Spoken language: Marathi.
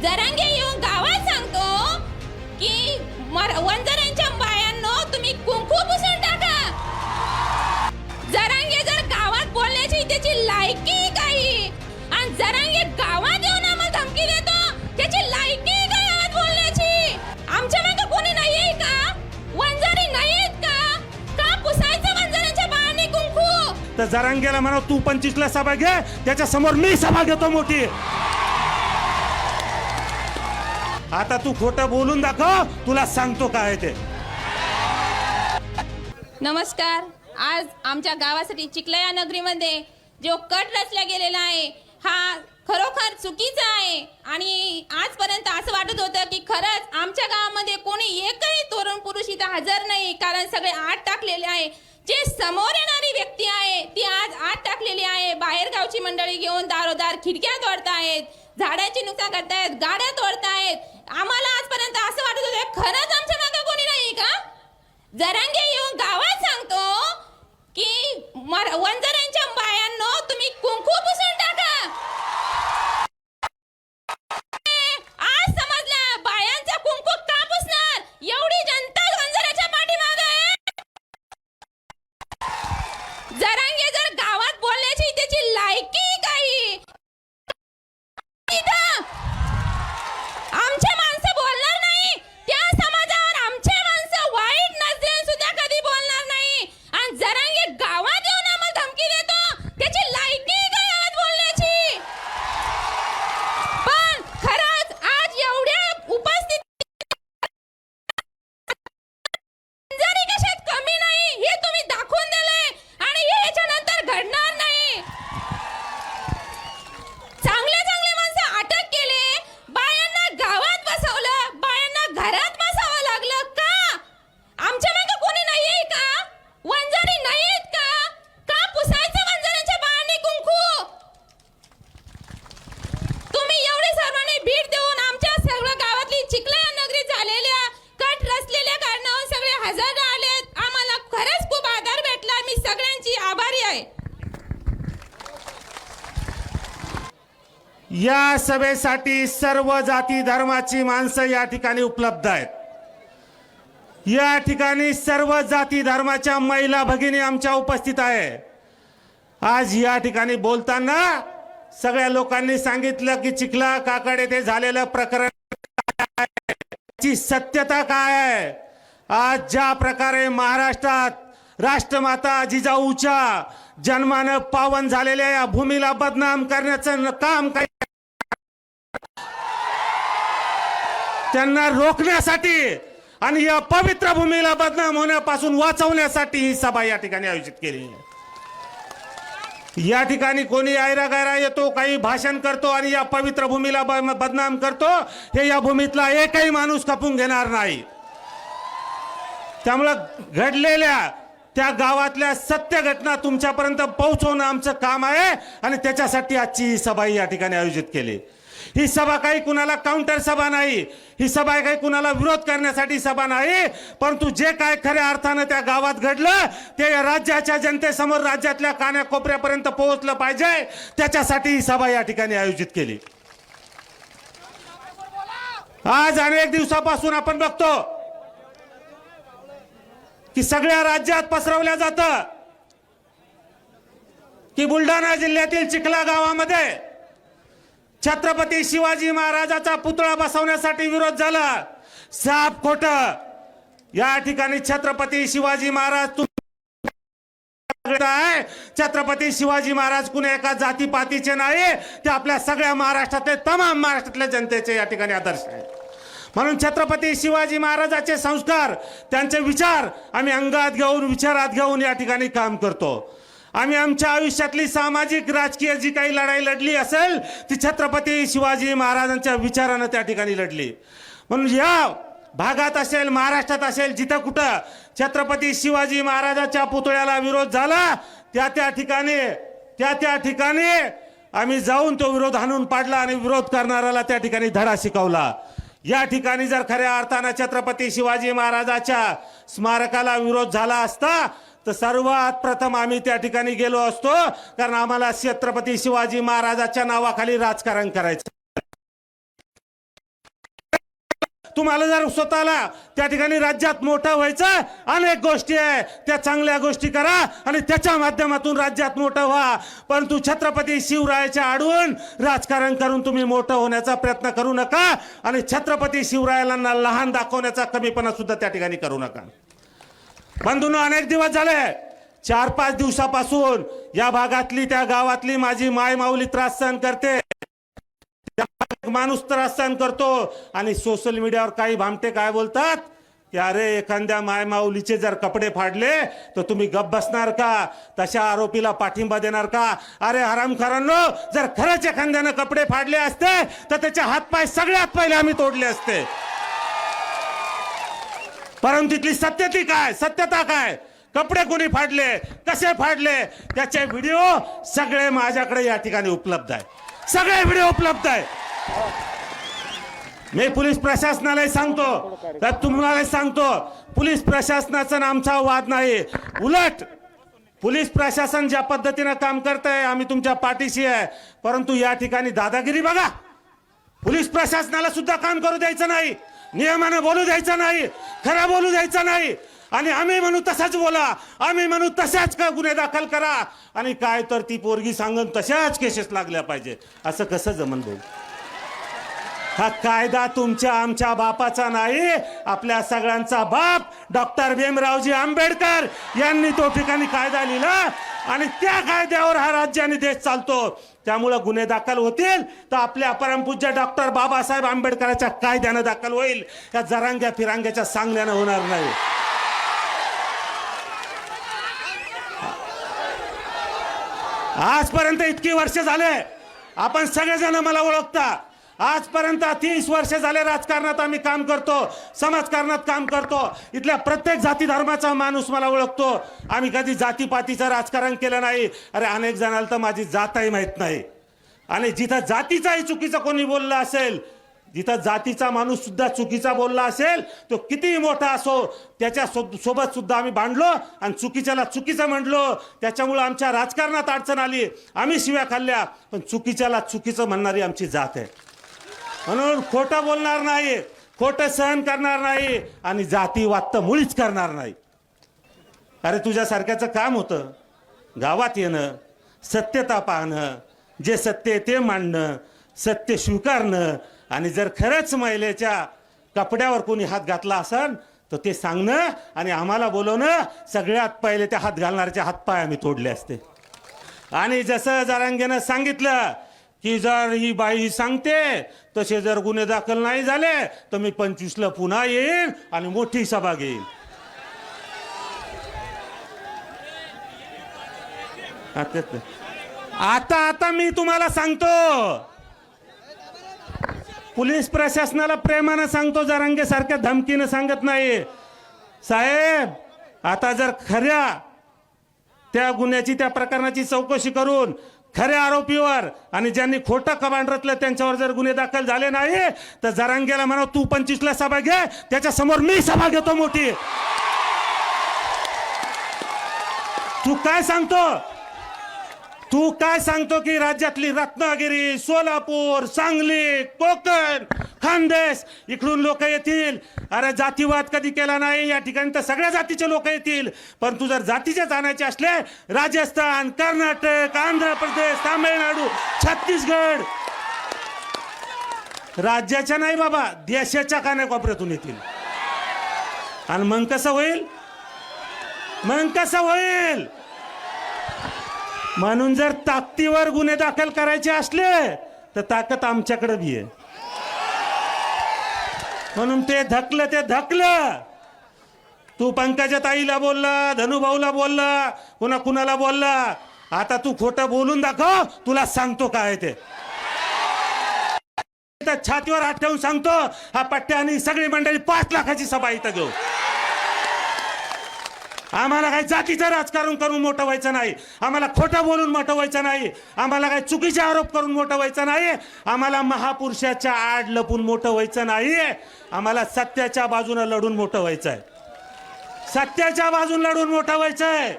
जरांगे येऊन गावात सांगतो की वंजाऱ्यांच्या बायांनो तुम्ही कुंकू पुसून टाका। जरांगे जर गावात बोलण्याची त्याची लायकी काही, आणि जरांगे गावात येऊन आम्हाला धमकी देतो त्याची लायकी काय गावात बोलण्याची? आमच्या मागे कोणी नाहीये का? वंजारी नाहीयेत का? का पुसायचं वंजाऱ्यांच्या बायांनी कुंकू? तर जरांगेला म्हणा तू 25ला सभा घे, त्याच्या समोर मी सभा घेतो मोठी। आता तू खोटं बोलून दाखव, तुला सांगतो काय ते। नमस्कार। आज आमच्या गावासाठी चिखल्या नगरीमध्ये जो कट रचला गेलेला आहे हा खरोखर चुकीचा आहे, आणि आजपर्यंत असं वाटत होतं की खरंच आमच्या गावामध्ये कोणी एकही तरुण पुरुष इथं हजर नाही, कारण सगळे आत टाकलेले आहे। जे समोर येणारी व्यक्ती आहे ती आज आत टाकलेली आहे। बाहेर गावची मंडळी घेऊन दारोदार खिडक्या तोडतायत, झाडांची नुकसान करतायत, गाड्या तोडतायत। आम्हाला आजपर्यंत असं वाटत होतं खरंच आमच्या मागे कोणी नाही का? जरांगे येऊन गावात सांगतो की वंजाऱ्यांच्या बायांनो तुम्ही कुंकू पुसून टाका। आज समजलं बायांचा कुंकू का पुसणार? एवढी जनता वंजाऱ्याच्या पाठीमागे आहे। जरांगे जर गावात बोलण्याची त्याची लायकी काही, आमचे माणसं बोलणार नाही, त्या समाजावर आमचे माणसं वाईट नजरेने सुद्धा कधी बोलणार नाही, आणि जरांगे गावात येऊन आम्हाला धमकी देतो त्याची लायकी काय गावात बोलण्याची? पण खरंच आज एवढ्या उपस्थित वंजारी कशात कमी नाही हे तुम्ही दाखवून दिलंय, आणि हे याच्यानंतर घडणार नाही। चांगले चांगले माणसं अटक केले, बायांना गावात बसवलं, बायांना घरात बसावं लागलं का? आमच्या मागे कोणी नाहीये का? वंजारी नाहीयेत का? का पुसायचं वंजाऱ्यांच्या बायांनी कुंकू? तुम्ही एवढे सर्वांनी भीड देऊन आमच्या सगळ्या गावातली चिखल्या नगरी झालेल्या कट रचलेल्या कारणावर सगळे हजर आलेत। आम्हाला खरंच खूप आधार भेटला, मी सगळ्यांची आभारी आहे। या सभेसाठी सर्व जाती धर्माची माणसं या ठिकाणी उपलब्ध आहेत। या ठिकाणी सर्व जाती धर्माच्या महिला भगिनी आमच्या उपस्थित आहे। आज या ठिकाणी बोलताना सगळ्या लोकांनी सांगितलं की चिखला काकड येथे झालेलं प्रकरण ची सत्यता काय आहे। आज ज्या प्रकारे महाराष्ट्रात राष्ट्रमाता जिजाऊच्या जन्मानं पावन झालेल्या या भूमीला बदनाम करण्याचं काम काय, त्यांना रोखण्यासाठी आणि या पवित्र भूमीला बदनाम होण्यापासून वाचवण्यासाठी ही सभा या ठिकाणी आयोजित केली। या ठिकाणी कोणी आयरा गायरा येतो, काही भाषण करतो आणि या पवित्र भूमीला बदनाम करतो, हे या भूमीतला एकही माणूस खपून घेणार नाही। त्यामुळं घडलेल्या त्या गावातल्या सत्य घटना तुमच्यापर्यंत पोहोचवणं आमचं काम आहे, आणि त्याच्यासाठी आजची ही सभा या ठिकाणी आयोजित केली। ही सभा काही कुणाला काउंटर सभा नाही, ही सभा काही कुणाला विरोध करण्यासाठी सभा नाही, परंतु जे काय खऱ्या अर्थानं त्या गावात घडलं ते राज्याच्या जनतेसमोर, राज्यातल्या कानाकोपऱ्यापर्यंत पोहोचलं पाहिजे, त्याच्यासाठी ही सभा या ठिकाणी आयोजित केली। आज अनेक दिवसापासून आपण बघतो की सगळ्या राज्यात पसरवल्या जातं की बुलढाणा जिल्ह्यातील चिखला गावामध्ये छत्रपती शिवाजी महाराजाचा पुतळा बसवण्यासाठी विरोध झाला। साफ खोटं। या ठिकाणी छत्रपती शिवाजी महाराज आहे, छत्रपती शिवाजी महाराज कुणी एका जातीपातीचे नाही, ते आपल्या सगळ्या महाराष्ट्रातले, तमाम महाराष्ट्रातल्या जनतेचे या ठिकाणी आदर्श आहे। म्हणून छत्रपती शिवाजी महाराजांचे संस्कार, त्यांचे विचार आम्ही अंगात घेऊन, विचारात घेऊन या ठिकाणी काम करतो। आम्ही आमच्या आयुष्यातली सामाजिक राजकीय जी काही लढाई लढली असेल ती छत्रपती शिवाजी महाराजांच्या विचारानं त्या ठिकाणी लढली। म्हणून या भागात असेल, महाराष्ट्रात असेल, जिथं कुठं छत्रपती शिवाजी महाराजांच्या पुतळ्याला विरोध झाला त्या ठिकाणी आम्ही जाऊन तो विरोध हाणून पाडला आणि विरोध करणाऱ्याला त्या ठिकाणी धडा शिकवला। या ठिकाणी जर खऱ्या अर्थानं छत्रपती शिवाजी महाराजांच्या स्मारकाला विरोध झाला असता तर सर्वात प्रथम आम्ही त्या ठिकाणी गेलो असतो, कारण आम्हाला छत्रपती शिवाजी महाराजांच्या नावाखाली राजकारण करायचं। तुम्हाला जर स्वतःला त्या ठिकाणी राज्यात मोठं व्हायचं, अनेक गोष्टी आहे त्या चांगल्या गोष्टी करा आणि त्याच्या माध्यमातून राज्यात मोठं व्हा. परंतु छत्रपती शिवरायाच्या आडून राजकारण करून तुम्ही मोठं होण्याचा प्रयत्न करू नका आणि छत्रपती शिवरायाला लहान दाखवण्याचा कमीपणा सुद्धा त्या ठिकाणी करू नका. बंधूंनो, अनेक दिवस झाले, 4-5 दिवसापासून या भागातली त्या गावातली माझी माय माऊली त्रास सहन करते, माणूस त्रास सहन करतो आणि सोशल मीडियावर काही भामटे काय बोलतात की अरे एखाद्या माय माऊलीचे जर कपडे फाडले तर तुम्ही गप्प बसणार का, तशा आरोपीला पाठिंबा देणार का? अरे हरामखोरांनो, जर खरंच एखाद्यानं कपडे फाडले असते तर त्याचे हातपाय सगळ्यात पहिले आम्ही तोडले असते. परंतु तिथली सत्यता काय, कपडे कोणी फाडले, कसे फाडले, त्याचे व्हिडिओ सगळे माझ्याकडे या ठिकाणी उपलब्ध आहे, सगळे व्हिडिओ उपलब्ध आहे. मी पोलीस प्रशासनाला सांगतो, तर तुम्हाला सांगतो, पोलीस प्रशासनाचा आमचा वाद नाही. उलट पोलीस प्रशासन ज्या पद्धतीने काम करत आहे आम्ही तुमच्या पाठीशी आहे. परंतु या ठिकाणी दादागिरी बघा, पोलीस प्रशासनाला सुद्धा काम करू द्यायचं नाही, नियमानं बोलू द्यायचं नाही, खरं बोलू द्यायचं नाही आणि आम्ही म्हणू तसाच बोला, आम्ही म्हणू तशाच का गुन्हे दाखल करा आणि काय तर ती पोरगी सांगून तशाच केसेस लागल्या पाहिजे. असं कसं जमन भाऊ? हा कायदा तुमच्या आमच्या बापाचा नाही, आपल्या सगळ्यांचा बाप डॉक्टर भीमरावजी आंबेडकर यांनी तो ठिकाणी कायदा लिहिला आणि त्या कायद्यावर हा राज्य आणि देश चालतो. त्यामुळे गुन्हे दाखल होतील तर आपल्या परमपूज्य डॉक्टर बाबासाहेब आंबेडकरांच्या कायद्यानं दाखल होईल, या जरांग्या फिरांग्याच्या सांगण्यानं होणार नाही. आजपर्यंत इतकी वर्ष झाले, आपण सगळेजण मला ओळखता, आजपर्यंत 30 वर्ष झाले राजकारणात आम्ही काम करतो, समाजकारणात काम करतो, इथल्या प्रत्येक जाती धर्माचा माणूस मला ओळखतो. आम्ही कधी जातीपातीचं राजकारण केलं नाही. अरे अनेक जणांना तर माझी जातही माहीत नाही आणि जिथं जातीचाही चुकीचं कोणी बोललं असेल, जिथं जातीचा माणूस सुद्धा चुकीचा बोलला असेल, तो कितीही मोठा असो, त्याच्या सोबत सुद्धा आम्ही भांडलो आणि चुकीच्याला चुकीचं म्हणलो. त्याच्यामुळं आमच्या राजकारणात अडचण आली, आम्ही शिव्या खाल्ल्या, पण चुकीच्याला चुकीचं म्हणणारी आमची जात आहे. म्हणून खोटं बोलणार नाही, खोटं सहन करणार नाही आणि जातीवाद तर मुळीच करणार नाही. अरे तुझ्यासारख्याचं काम होतं गावात येणं, सत्यता पाहणं, जे सत्य आहे ते मांडणं, सत्य स्वीकारणं आणि जर खरंच महिलेच्या कपड्यावर कोणी हात घातला असेल तर ते सांगणं आणि आम्हाला बोलवणं. सगळ्यात पहिले त्या हात घालणाऱ्याचे हातपाय आम्ही तोडले असते. आणि जसं जरांगेनं सांगितलं की जर ही बाई सांगते तसे जर गुन्हे दाखल नाही झाले तर मी 25ला पुन्हा येईन आणि मोठी सभा घेईन. आता मी तुम्हाला सांगतो, पोलीस प्रशासनाला प्रेमानं सांगतो, जरांगे सारख्या धमकीनं सांगत नाही. साहेब, आता जर खऱ्या त्या गुन्ह्याची त्या प्रकरणाची चौकशी करून खऱ्या आरोपीवर आणि ज्यांनी खोटं कमांड रचलं त्यांच्यावर जर गुन्हे दाखल झाले नाही तर जरांगेला म्हणा तू 25ला सभा घे, त्याच्या समोर मी सभा घेतो मोठी. तू काय सांगतो की राज्यातली रत्नागिरी, सोलापूर, सांगली, कोकण, खानदेश इकडून लोक येतील. अरे जातीवाद कधी केला नाही, या ठिकाणी तर सगळ्या जातीचे लोक येतील. पण तू जर जातीचेच आणायचे असले, राजस्थान, कर्नाटक, आंध्र प्रदेश, तामिळनाडू, छत्तीसगड, राज्याच्या नाही बाबा देशाच्या कानाकोपऱ्यातून येतील. आणि मग कसं होईल? म्हणून जर ताकदीवर गुन्हे दाखल करायचे असले तर ताकद आमच्याकडे बी आहे. म्हणून ते धकलं. तू पंकजा ताईला बोलला, धनुभाऊला बोलला, कुणाला बोलला. आता तू खोटं बोलून दाखव, तुला सांगतो काय ते. छातीवर हात ठेवून सांगतो, हा पट्ट्या आणि सगळी मंडळी 5 लाखाची सभा इथं घेऊ. आम्हाला काही जातीचं राजकारण करून मोठं व्हायचं नाही, आम्हाला खोटं बोलून मोठं व्हायचं नाही, आम्हाला काही चुकीचे आरोप करून मोठं व्हायचं नाही, आम्हाला महापुरुषाच्या आड लपून मोठं व्हायचं नाही. आम्हाला सत्याच्या बाजूने लढून मोठं व्हायचं आहे, सत्याच्या बाजून लढून मोठं व्हायचं आहे.